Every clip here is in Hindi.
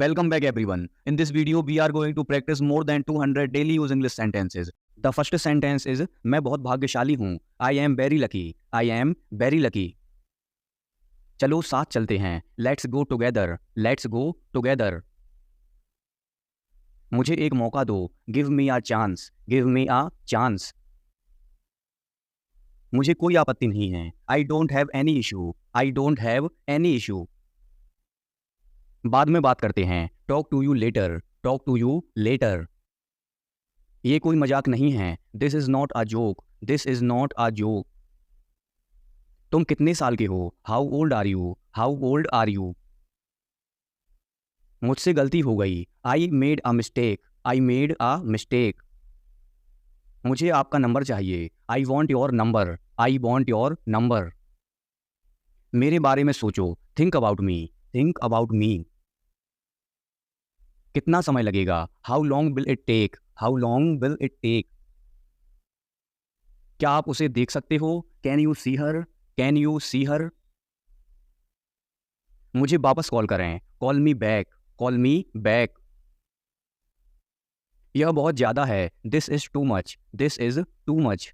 Welcome back everyone. In this video we are going to practice more than 200 daily use English sentences. The first sentence is मैं बहुत भाग्यशाली हूँ. I am very lucky. I am very lucky. चलो साथ चलते हैं. Let's go together. Let's go together. मुझे एक मौका दो. Give me a chance. Give me a chance. मुझे कोई आपत्ति नहीं है. I don't have any issue. I don't have any issue. बाद में बात करते हैं. Talk to you later. Talk to you later. ये कोई मजाक नहीं है. This is not a joke. This is not a joke. तुम कितने साल के हो? How old are you? How old are you? मुझसे गलती हो गई. I made a mistake. I made a mistake. मुझे आपका नंबर चाहिए. I want your number. I want your number. मेरे बारे में सोचो. Think about me. Think about me. कितना समय लगेगा? How long will it take? How long will it take? क्या आप उसे देख सकते हो? Can you see her? Can you see her? मुझे वापस कॉल करें. Call me back. Call me back. यह बहुत ज़्यादा है. This is too much. This is too much.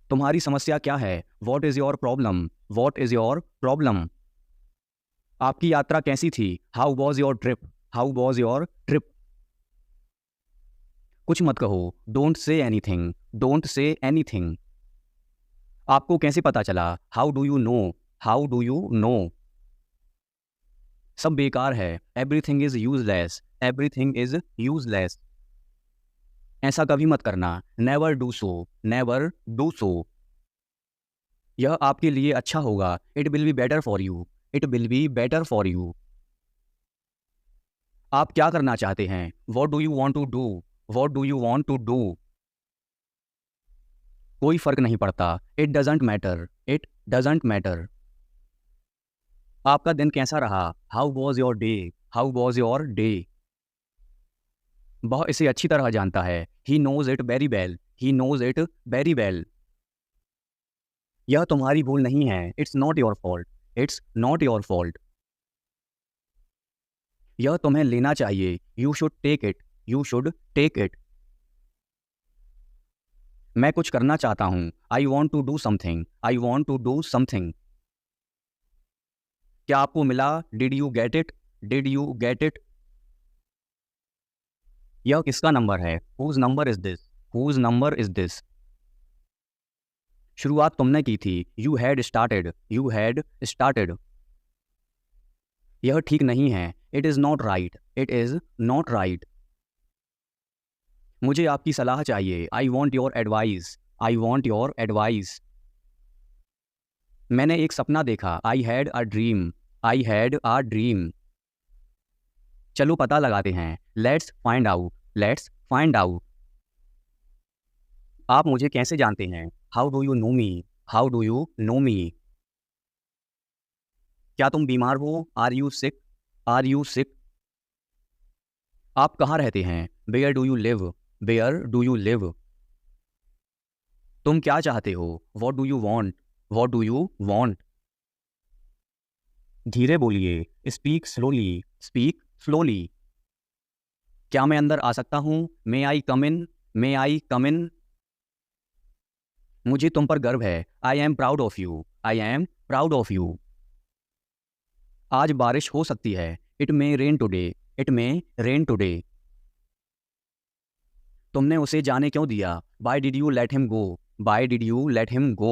तुम्हारी समस्या क्या है? What is your problem? What is your problem? आपकी यात्रा कैसी थी? How was your trip? How was your trip? कुछ मत कहो. Don't say anything. Don't say anything. आपको कैसे पता चला? How do you know? How do you know? सब बेकार है. Everything is useless. Everything is useless. ऐसा कभी मत करना. Never do so. Never do so. यह आपके लिए अच्छा होगा. It will be better for you. It will be better for you. आप क्या करना चाहते हैं? What do you want to do? What do you want to do? कोई फर्क नहीं पड़ता. It doesn't matter. It doesn't matter. आपका दिन कैसा रहा? How was your day? How was your day? वह इसे अच्छी तरह जानता है. He knows it very well. He knows it very well. यह तुम्हारी भूल नहीं है. It's not your fault. It's not your fault. यह तुम्हें लेना चाहिए. You should take it. You should take it. मैं कुछ करना चाहता हूँ. I want to do something. I want to do something. क्या आपको मिला? Did you get it? Did you get it? यह किसका नंबर है? Whose number is this? Whose number is this? शुरुआत तुमने की थी. You had started. You had started. यह ठीक नहीं है. It is not right. It is not right. मुझे आपकी सलाह चाहिए. I want your advice. I want your advice. मैंने एक सपना देखा. I had a dream. I had a dream. चलो पता लगाते हैं. Let's find out. Let's find out. आप मुझे कैसे जानते हैं? How do you know me? How do you know me? क्या तुम बीमार हो? Are you sick? Are you sick? आप कहाँ रहते हैं? Where do you live? Where do you live? तुम क्या चाहते हो? What do you want? What do you want? धीरे बोलिए. Speak slowly. Speak slowly. क्या मैं अंदर आ सकता हूँ? May I come in? May I come in? मुझे तुम पर गर्व है. I am proud of you. I am proud of you. आज बारिश हो सकती है. It may rain today. It may rain today. तुमने उसे जाने क्यों दिया? Why did you let him go? Why did you let him go?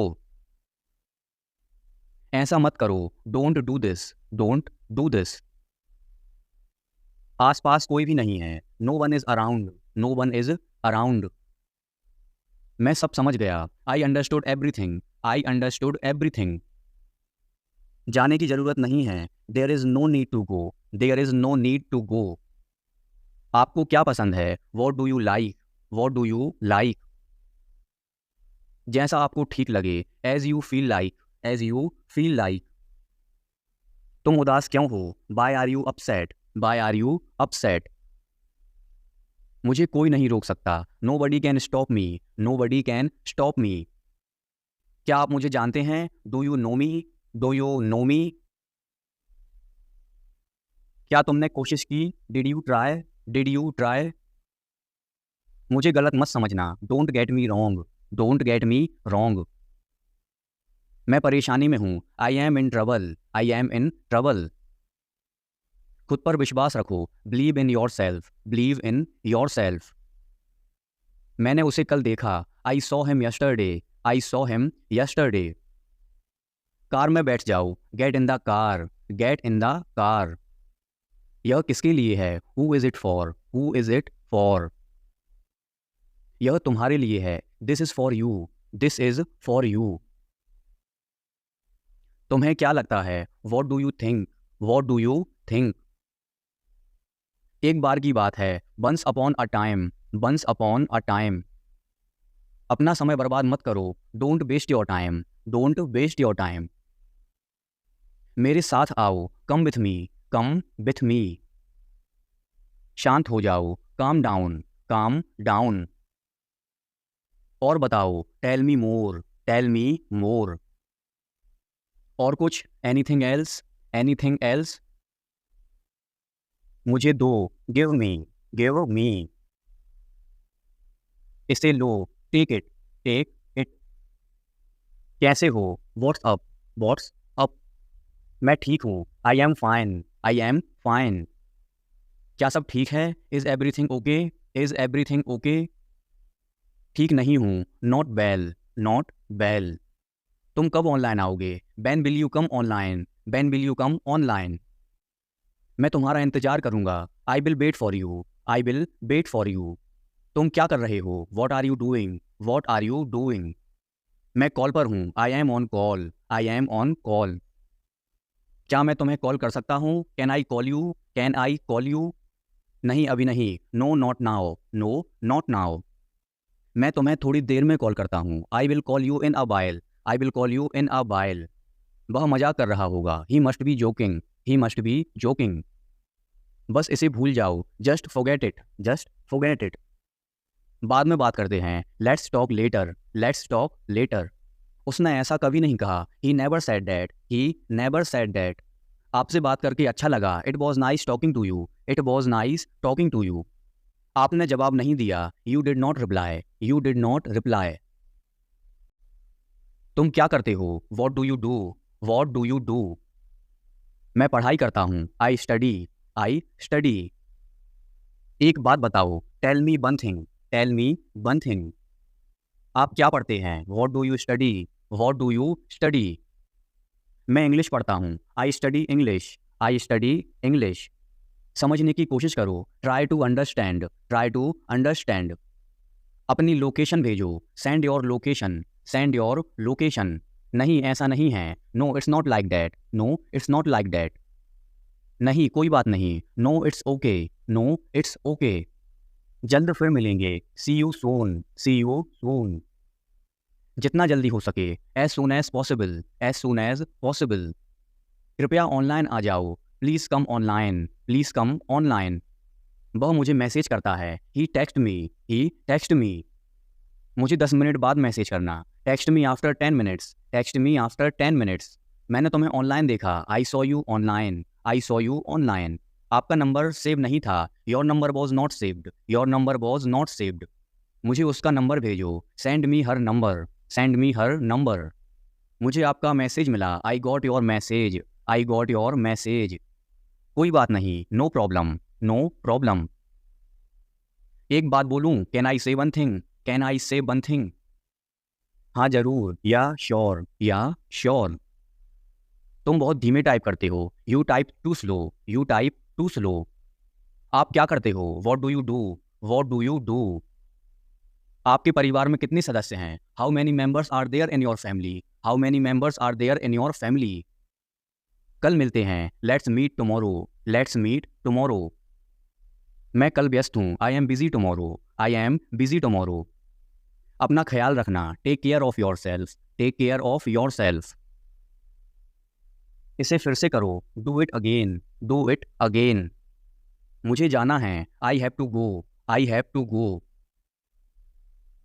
ऐसा मत करो. Don't do this. Don't do this. आसपास कोई भी नहीं है. No one is around. No one is around. मैं सब समझ गया. I understood everything. I understood everything. जाने की जरूरत नहीं है. There is no need to go. There is no need to go. आपको क्या पसंद है? What do you like? What do you like? जैसा आपको ठीक लगे. As you feel like. As you feel like. तुम उदास क्यों हो? Why are you upset? Why are you upset? मुझे कोई नहीं रोक सकता. Nobody can stop me. Nobody can stop me. क्या आप मुझे जानते हैं? Do you know me? Do you know me? क्या तुमने कोशिश की? Did you try? Did you try? मुझे गलत मत समझना, don't get me wrong, don't get me wrong. मैं परेशानी में हूँ, I M in trouble, I am in trouble. खुद पर विश्वास रखो, believe in your self, believe in your self. मैंने उसे कल देखा, I saw him yesterday, I saw him yesterday. Car में बैठ जाओ, get in the car, get in the car. यह किसके लिए है? Who is it for, who is it for. यह तुम्हारे लिए है, this is for you, this is for you. तुम्हें क्या लगता है? What do you think, what do you think. एक बार की बात है, once upon a time, once upon a time. अपना समय बर्बाद मत करो, don't waste your time, don't waste your time. मेरे साथ आओ, come with me, come with me. शांत हो जाओ, काम डाउन, काम डाउन। और बताओ, टेल मी मोर, टेल मी मोर। और कुछ? Anything else, anything else. मुझे दो, गिव मी, गिव मी। इसे लो, टेक इट, टेक इट। कैसे हो? What's up, what's up. मैं ठीक हूँ, I am fine, I am fine. क्या सब ठीक है? Is everything okay, is everything okay. ठीक नहीं हूँ, नॉट वेल, नॉट वेल। तुम कब ऑनलाइन आओगे? When will you come online, when will you come online. मैं तुम्हारा इंतजार करूंगा, I will wait for you, I will wait for you. तुम क्या कर रहे हो? What are you doing, what are you doing. मैं कॉल पर हूँ, I am on call, I am on call. क्या मैं तुम्हें कॉल कर सकता हूँ? Can I call you, can I call you. नहीं, अभी नहीं, no not now, no not now. मैं तुम्हें थोड़ी देर में कॉल करता हूँ, I will call you in a while, I will call you in a while. वह मजाक कर रहा होगा, he must be joking, he must be joking. बस इसे भूल जाओ, just forget it, just forget it. बाद में बात करते हैं, let's talk later, let's talk later. उसने ऐसा कभी नहीं कहा, he never said that, he never said that. आपसे बात करके अच्छा लगा, it was nice talking to you, it was nice talking to you. आपने जवाब नहीं दिया, you did not reply, you did not reply. तुम क्या करते हो? What do you do, what do you do. मैं पढ़ाई करता हूँ, आई स्टडी, आई स्टडी। एक बात बताओ, tell me one thing, tell me one thing. आप क्या पढ़ते हैं? What do you study, what do you study. मैं इंग्लिश पढ़ता हूँ, I study English, I study English. समझने की कोशिश करो, try to understand, try to understand. अपनी लोकेशन भेजो, send your location, send your location. नहीं, ऐसा नहीं है, no it's not like that, no it's not like that. नहीं, कोई बात नहीं, no it's okay, no it's okay. जल्द फिर मिलेंगे, सी you soon, C you soon. जितना जल्दी हो सके, as soon as possible, as soon as possible. कृपया ऑनलाइन आ जाओ, please come online, please come online. वह मुझे मैसेज करता है, ही टेक्स्ट मी, ही टेक्स्ट मी। मुझे 10 मिनट बाद मैसेज करना, text me after 10 minutes, text me after 10 minutes. मैंने तुम्हें ऑनलाइन देखा, I saw you online, I saw you online. आपका नंबर सेव नहीं था, your number was not saved, your number was not saved. मुझे उसका नंबर भेजो, सेंड मी हर नंबर, सेंड मी हर नंबर। मुझे आपका मैसेज मिला, I got your message, I got your message. कोई बात नहीं, नो प्रॉब्लम, नो प्रॉब्लम। एक बात बोलूं, कैन आई से वन थिंग, कैन आई से वन थिंग। हाँ जरूर, या श्योर, या श्योर। तुम बहुत धीमे टाइप करते हो, you type too slow, you type too slow. आप क्या करते हो? What do you do, what do you do. आपके परिवार में कितने सदस्य हैं? How many members are there in your family, how many members are there in your family. कल मिलते हैं, let's meet tomorrow, let's meet tomorrow. मैं कल व्यस्त हूँ, I am busy tomorrow, I am busy tomorrow. अपना ख्याल रखना, take care of yourself, take care of yourself. इसे फिर से करो, do it again, do it again. मुझे जाना है, I have to go, I have to go.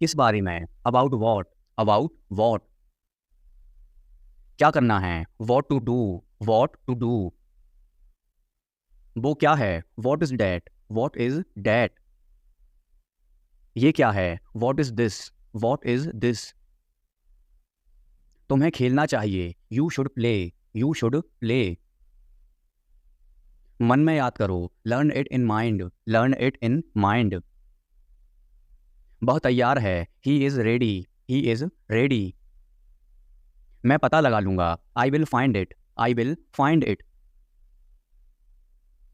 किस बारे में? About what, about what. क्या करना है? What to do, what to do. वो क्या है? What is that? What is that? ये क्या है? What is this? What is this? तुम्हें खेलना चाहिए। You should play. You should play. मन में याद करो। Learn it in mind. Learn it in mind. वह तैयार है। He is ready. He is ready. मैं पता लगा लूंगा। I will find it. I will find it.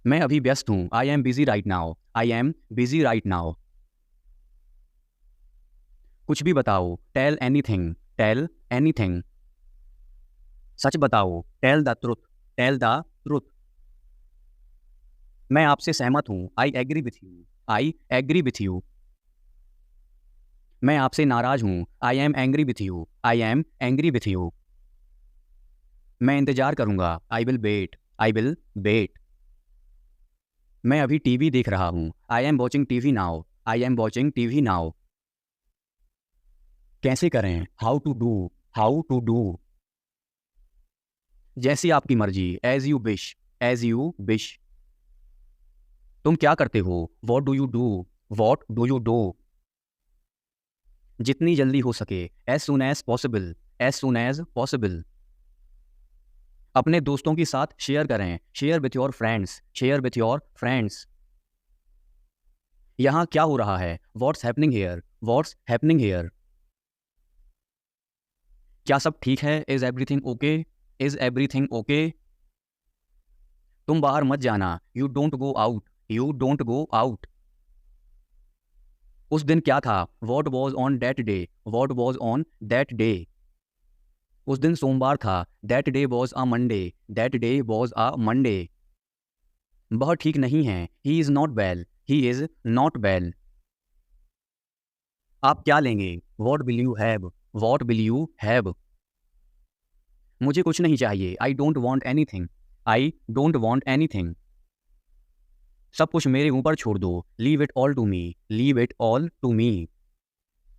मैं अभी व्यस्त हूँ। I am busy right now. I am busy right now. कुछ भी बताओ। Tell anything. Tell anything. सच बताओ। Tell the truth. Tell the truth. मैं आपसे सहमत हूँ। आई agree with you. I agree with you. मैं आपसे नाराज हूँ। I am angry with you. I am angry with you. मैं इंतजार करूंगा। I will wait. I will wait. मैं अभी टीवी देख रहा हूँ। I am watching TV now. I am watching TV now. कैसे करें? How to do. How to do. जैसी आपकी मर्जी। As you wish. As you wish. तुम क्या करते हो? What do you do. What do you do. जितनी जल्दी हो सके। As soon as possible. As soon as possible. अपने दोस्तों के साथ शेयर करें। Share with your friends. Share with your friends. यहाँ क्या हो रहा है? What's happening here. What's happening here. क्या सब ठीक है? Is everything okay. Is everything okay. तुम बाहर मत जाना। You don't go out. You don't go out. उस दिन क्या था? What was on that day. What was on that day. उस दिन सोमवार था। That day was a Monday. That day was a Monday. वह ठीक नहीं है। He is not well. He is not well. आप क्या लेंगे? What will you have. What will you have. मुझे कुछ नहीं चाहिए। I don't want anything. I don't want anything. सब कुछ मेरे ऊपर छोड़ दो। Leave it all to me. Leave it all to me.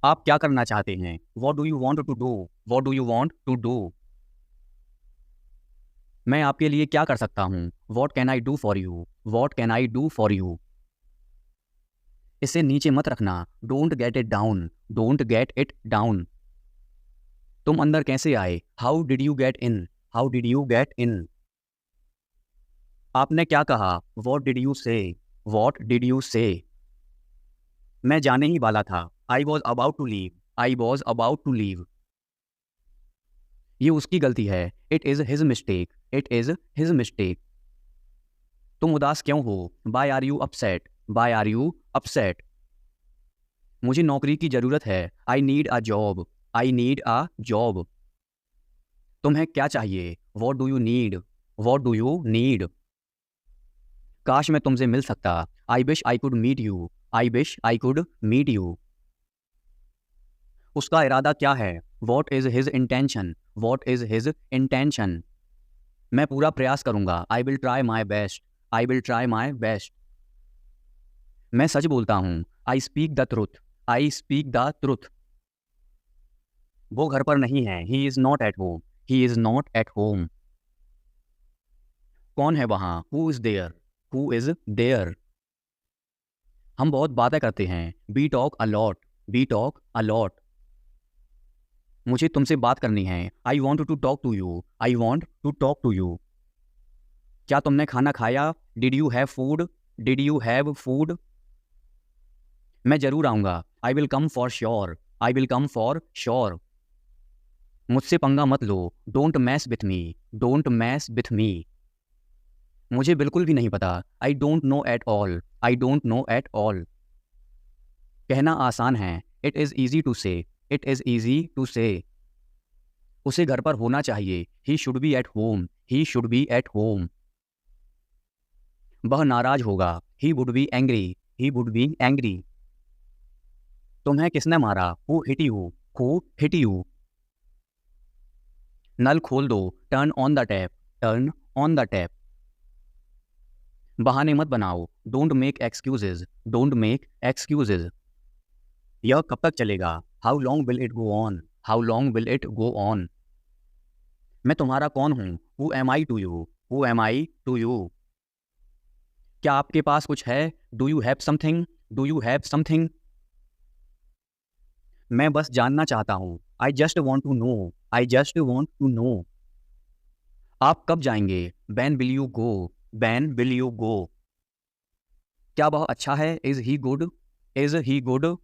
आप क्या करना चाहते हैं? What do you want to do. What do you want to do. मैं आपके लिए क्या कर सकता हूँ? What can I do for you. What can I do for you. इसे नीचे मत रखना। Don't get it down. Don't get it down. तुम अंदर कैसे आए? How did you get in. How did you get in. आपने क्या कहा? What did you say. What did you say. मैं जाने ही वाला था। I was about to leave. I was about to leave. ये उसकी गलती है। It is his mistake. It is his mistake. तुम उदास क्यों हो? Why are you upset. Why are you upset. मुझे नौकरी की ज़रूरत है। I need a job. I need a job. तुम्हें क्या चाहिए? What do you need. What do you need. काश मैं तुमसे मिल सकता। I wish I could meet you. I wish I could meet you. उसका इरादा क्या है? What is his intention. What is his intention. मैं पूरा प्रयास करूंगा। I will try my best. I will try my best. मैं सच बोलता हूँ। I speak the truth. I speak the truth. वो घर पर नहीं है। He is not at home. He is not at home. कौन है वहाँ? Who is there. Who is there. हम बहुत बातें करते हैं। We talk a lot. We talk a lot. मुझे तुमसे बात करनी है। I want to talk to you. I want to talk to you. क्या तुमने खाना खाया? Did you have food. Did you have food. मैं जरूर आऊँगा। I will come for sure. I will come for sure. मुझसे पंगा मत लो। Don't mess with me. Don't mess with me. मुझे बिल्कुल भी नहीं पता। I don't know at all. I don't know at all. कहना आसान है। It is easy to say. It is easy to say. उसे घर पर होना चाहिए। He should be at home. He should be at home. वह नाराज होगा। He would be angry. He would be angry. तुम्हें किसने मारा? Who hit you. Who hit you. नल खोल दो। Turn on the tap. Turn on the tap. बहाने मत बनाओ। Don't make excuses. Don't make excuses. यह कब तक चलेगा? How long will it go on. How long will it go on. मैं तुम्हारा कौन हूँ? Who am I to you. Who am I to you. क्या आपके पास कुछ है? Do you have something? Do you have something? मैं बस जानना चाहता हूँ। आई just want to know. I just want to know. आप कब जाएंगे? When will you go? When will you go? क्या वह अच्छा है? Is he good? Is he good?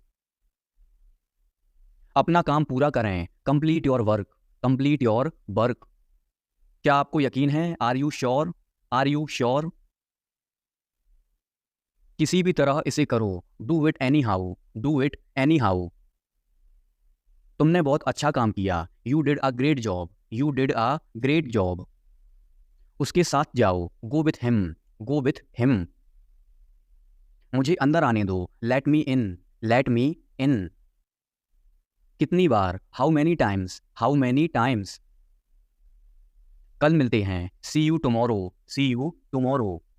अपना काम पूरा करें। Complete your work. Complete your work. क्या आपको यकीन है? Are you sure? Are you sure? किसी भी तरह इसे करो। Do it anyhow. Do it anyhow. तुमने बहुत अच्छा काम किया। You did a great job. You did a great job. उसके साथ जाओ। Go with him. Go with him. मुझे अंदर आने दो। Let me in. Let me in. कितनी बार? How many times? How many times? कल मिलते हैं। See you tomorrow. See you tomorrow.